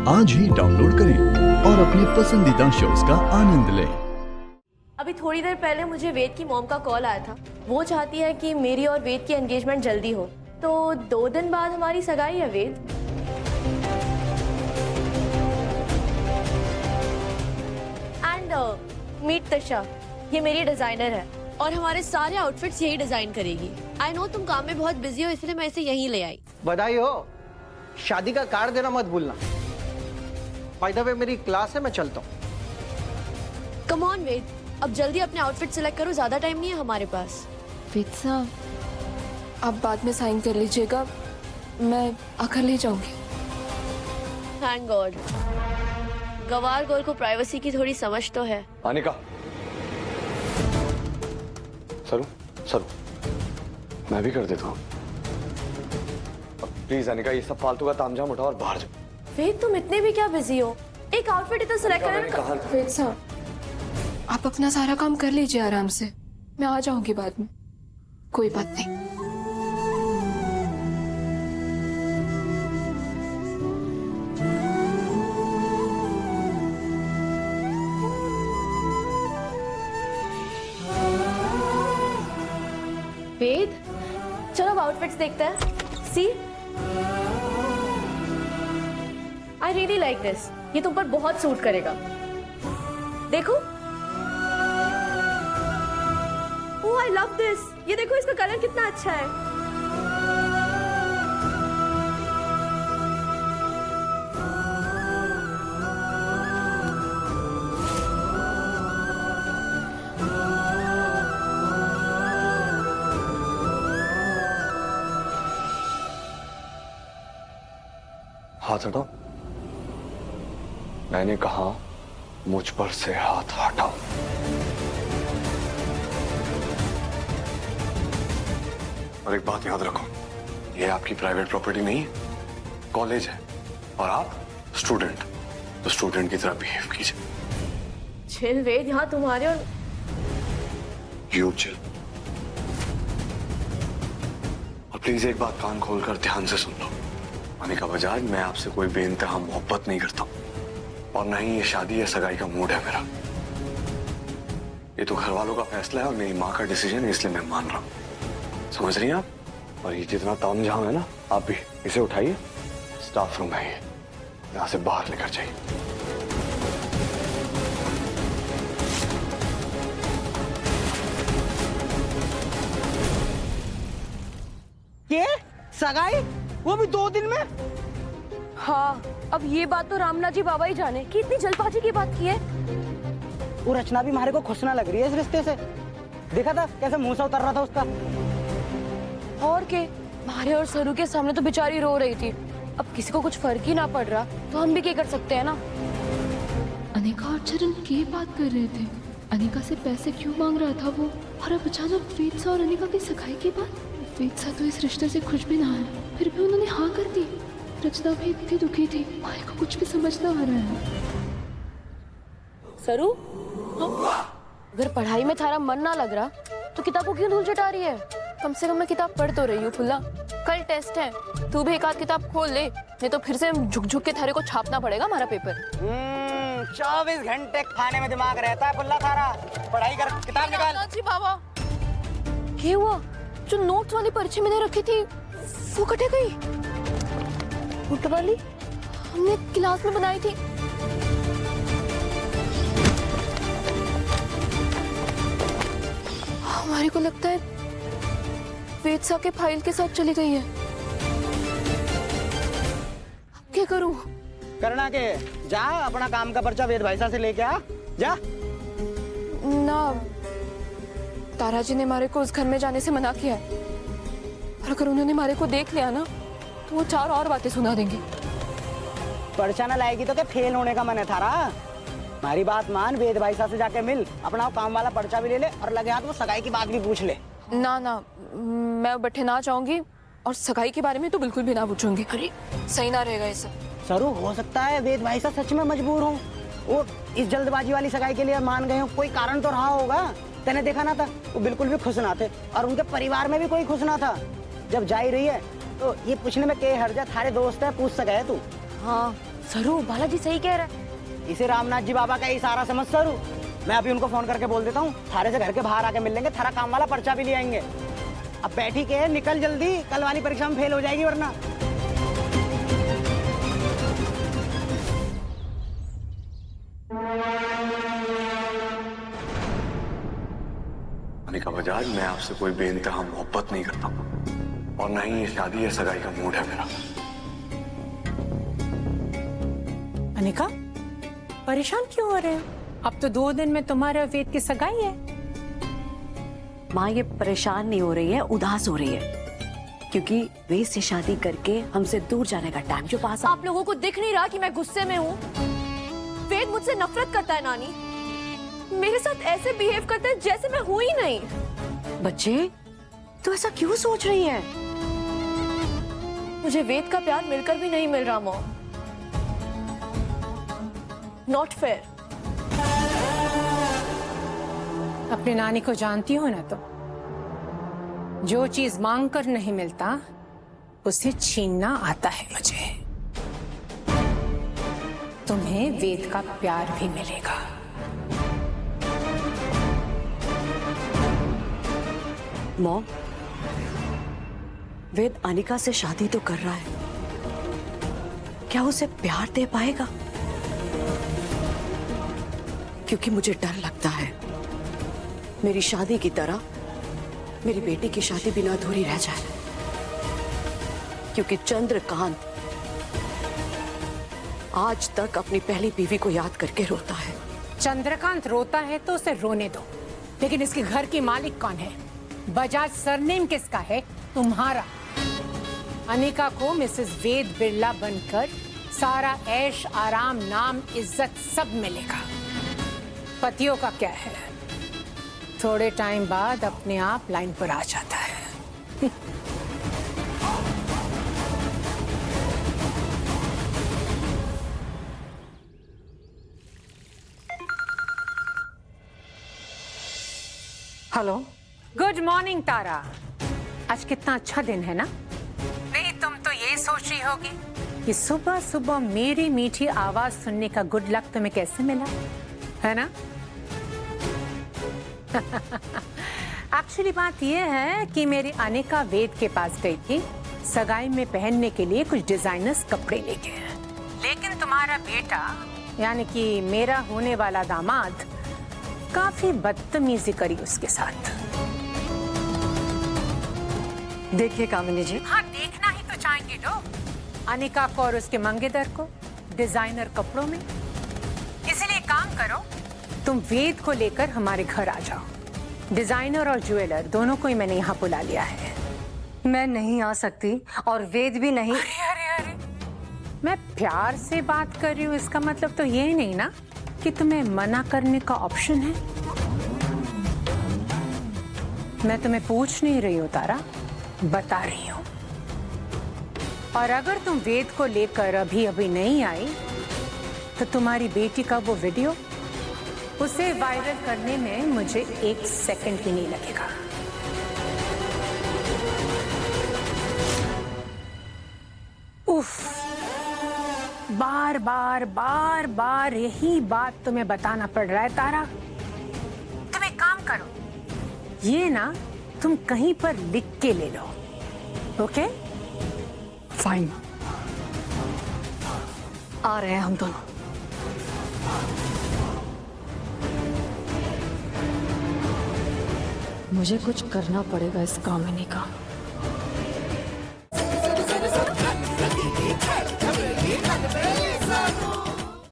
आज ही डाउनलोड करें और अपने पसंदीदा शोज का आनंद लें। अभी थोड़ी देर पहले मुझे वेद की मॉम का कॉल आया था। वो चाहती है कि मेरी और वेद की एंगेजमेंट जल्दी हो, तो 2 दिन बाद हमारी सगाई है वेद। एंड मीट तशा, ये मेरी डिजाइनर है और हमारे सारे आउटफिट्स यही डिजाइन करेगी। आई नो तुम काम में बहुत बिजी हो, इसलिए मैं इसे यहीं ले आई। बधाई हो। शादी का कार्ड देना मत भूलना। बाय द वे मेरी क्लास है, मैं चलता हूँ। कम ऑन वेद, अब जल्दी अपने आउटफिट सिलेक्ट करो, ज्यादा टाइम नहीं है हमारे पास। वेद साहब, आप बाद में साइन कर लीजिएगा, मैं आकर ले जाऊंगी। थैंक गॉड, गवार गर्ल को प्राइवेसी की थोड़ी समझ तो है। अनिका, सरू सरू, मैं भी कर देता हूँ। प्लीज अनिका, ये सब फालतू का तामझाम उठाओ और बाहर जाओ। वेद तुम इतने भी क्या बिजी हो? एक आउटफिट ही तो सिलेक्ट करना। वेद साहब, आप अपना सारा काम कर लीजिए आराम से, मैं आ जाऊंगी बाद में, कोई बात नहीं। वेद, चलो अब आउटफिट्स देखते हैं। सी, आई रियली लाइक दिस, ये तुम पर बहुत सूट करेगा। देखो, ओह आई लव दिस, ये देखो इसका कलर कितना अच्छा है। हाथ हटाओ। मैंने कहा मुझ पर से हाथ हटाओ। और एक बात याद रखो, ये आपकी प्राइवेट प्रॉपर्टी नहीं है, कॉलेज है और आप स्टूडेंट, तो स्टूडेंट की तरह बिहेव कीजिए। चिल वेद, यहाँ तुम्हारे और यू चिल। और प्लीज एक बात कान खोलकर ध्यान से सुन लो, अनिका बजाज, मैं आपसे कोई बेइंतहा मोहब्बत नहीं करता और न ही ये शादी या सगाई का मूड है मेरा। ये तो घर वालों का फैसला है और मेरी माँ का डिसीजन है, इसलिए मैं मान रहा हूँ। समझ रही हैं आप? और ये जितना तामझाम है ना, आप भी इसे उठाइए, स्टाफ रूम है ये, यहाँ से बाहर लेकर जाइए। ये सगाई, वो भी 2 दिन में? हाँ, अब ये बात तो रामनाथ जी बाबा ही जाने कि इतनी जल्दबाजी की बात की है। वो रचना भी हमारे को खुश ना लग रही है इस रिश्ते से। देखा था कैसे मुंह से उतर रहा था उसका। और के मारे और सरू के सामने तो बेचारी रो रही थी। अब किसी को कुछ फर्क ही ना पड़ रहा तो हम भी क्या कर सकते हैं ना। अनिका और चरण की बात कर रहे थे, अनिका से पैसे क्यों मांग रहा था वो, और अब अचानक वेद सा और अनिका की सगाई की बात। वेद सा तो इस रिश्ते से खुश भी ना है, फिर भी उन्होंने हाँ कर दी। रचना भी इतनी दुखी थी, मारे को कुछ भी समझ ना आ रहा है। सरू, अगर पढ़ाई में थारा मन ना लग रहा तो किताब को क्यों धूल चटा रही है? कम से कम मैं किताब पढ़ तो रही हूँ फुल्ला, कल टेस्ट है, तू भी एक आध किताब खोल ले, नहीं तो फिर से झुक झुक के थारे को छापना पड़ेगा हमारा पेपर। 24 घंटे खाने में दिमाग रहता है फुल्ला थारा। पढ़ाई कर, किताब निकाल। जी बाबा, क्या हुआ? जो नोट्स वाली पर्ची मैंने रखी थी वो कटे गई। नोट वाली हमने क्लास में बनाई थी। हमारे को लगता है वेद सा के फाइल के साथ चली गई है। अब क्या करूं? करना के जा, अपना काम का पर्चा वेद भाई साहब से लेके आ जा। ना, तारा जी ने हमारे को उस घर में जाने से मना किया है, और अगर उन्होंने हमारे को देख लिया ना तो वो 4 और बातें सुना देंगे। पर्चा ना लाएगी तो क्या फेल होने का मन है थारा? हमारी बात मान, वेद भाई साहब से जाके मिल, अपना काम वाला पर्चा भी ले ले और लगे हाथ वो सगाई की बात भी पूछ ले। ना ना, मैं बैठे ना जाऊंगी और सगाई के बारे में तो बिल्कुल भी ना पूछूंगी। अरे सही ना रहेगा ये सब। सरू, हो सकता है वेद भाई साहब सच में मजबूर हो, वो इस जल्दबाजी वाली सगाई के लिए मान गए हो। कोई कारण तो रहा होगा, तूने देखा ना था, वो बिल्कुल भी खुश ना थे और उनके परिवार में भी कोई खुश ना था। जब जा ही रही है तो ये पूछने में के हर्जा, थारे दोस्त है, पूछ सके है तू। हाँ सरू, बालाजी सही कह रहा है। इसे रामनाथ जी बाबा का इशारा समझ सरू। मैं अभी उनको फोन करके बोल देता हूँ, थारे से घर के बाहर आके मिल लेंगे, थारा काम वाला पर्चा भी ले आएंगे। अब बैठी के निकल जल्दी, कल वाली परीक्षा में फेल हो जाएगी वरना। अनिका बजाज, मैं आपसे कोई बेइंतहा मोहब्बत नहीं करता और ना ही ये शादी या सगाई का मूड है मेरा। अनिका, परेशान क्यों हो रहे हो? अब तो 2 दिन में तुम्हारे और वेद की सगाई है। माँ ये परेशान नहीं हो रही है, उदास हो रही है, क्योंकि वेद से शादी करके हमसे दूर जाने का टाइम जो पास। आप लोगों को दिख नहीं रहा कि मैं गुस्से में हूँ? वेद मुझसे नफरत करता है नानी, मेरे साथ ऐसे बिहेव करता है जैसे मैं हूं ही नहीं। बच्चे, तू ऐसा क्यों सोच रही है? मुझे वेद का प्यार मिलकर भी नहीं मिल रहा मॉम। Not fair. अपनी नानी को जानती हो ना, तो जो चीज मांग कर नहीं मिलता उसे छीनना आता है मुझे। तुम्हें वेद का प्यार भी मिलेगा। मॉम, वेद अनिका से शादी तो कर रहा है, क्या उसे प्यार दे पाएगा? क्योंकि मुझे डर लगता है मेरी शादी की तरह मेरी बेटी की शादी बिना अधूरी रह जाए, क्योंकि चंद्रकांत आज तक अपनी पहली बीवी को याद करके रोता है। चंद्रकांत रोता है तो उसे रोने दो, लेकिन इसके घर की मालिक कौन है? बजाज सरनेम किसका है? तुम्हारा। अनिका को मिसेस वेद बिरला बनकर सारा ऐश आराम नाम इज्जत सब मिलेगा। पतियों का क्या है, थोड़े टाइम बाद अपने आप लाइन पर आ जाता है। हेलो, गुड मॉर्निंग तारा। आज कितना अच्छा दिन है ना? नहीं, तुम तो ये सोच रही होगी कि सुबह सुबह मेरी मीठी आवाज सुनने का गुड लक तुम्हें कैसे मिला, है ना? एक्चुअली बात यह है कि मेरी अनिका वेद के पास गई थी सगाई में पहनने के लिए कुछ डिजाइनर्स कपड़े लेके, लेकिन तुम्हारा बेटा यानी कि मेरा होने वाला दामाद काफी बदतमीजी करी उसके साथ। देखिए कामिनी जी। हाँ, देखना ही तो चाहेंगे लोग, अनिका को और उसके मंगेदर को डिजाइनर कपड़ों में। इसलिए काम करो, तुम वेद को लेकर हमारे घर आ जाओ। डिजाइनर और ज्वेलर दोनों को ही मैंने यहाँ बुला लिया है। मैं नहीं आ सकती और वेद भी नहीं। अरे अरे अरे, मैं प्यार से बात कर रही हूँ, इसका मतलब तो ये नहीं ना कि तुम्हें मना करने का ऑप्शन है। मैं तुम्हें पूछ नहीं रही हूँ तारा, बता रही हूँ। और अगर तुम वेद को लेकर अभी अभी नहीं आई तो तुम्हारी बेटी का वो वीडियो, उसे वायरल करने में मुझे 1 सेकंड भी नहीं लगेगा। उफ, बार बार यही बात तुम्हें बताना पड़ रहा है तारा। तुम एक काम करो, ये ना तुम कहीं पर लिख के ले लो, ओके? फाइन, आ रहे हैं हम दोनों। मुझे कुछ करना पड़ेगा इस कामिनी का।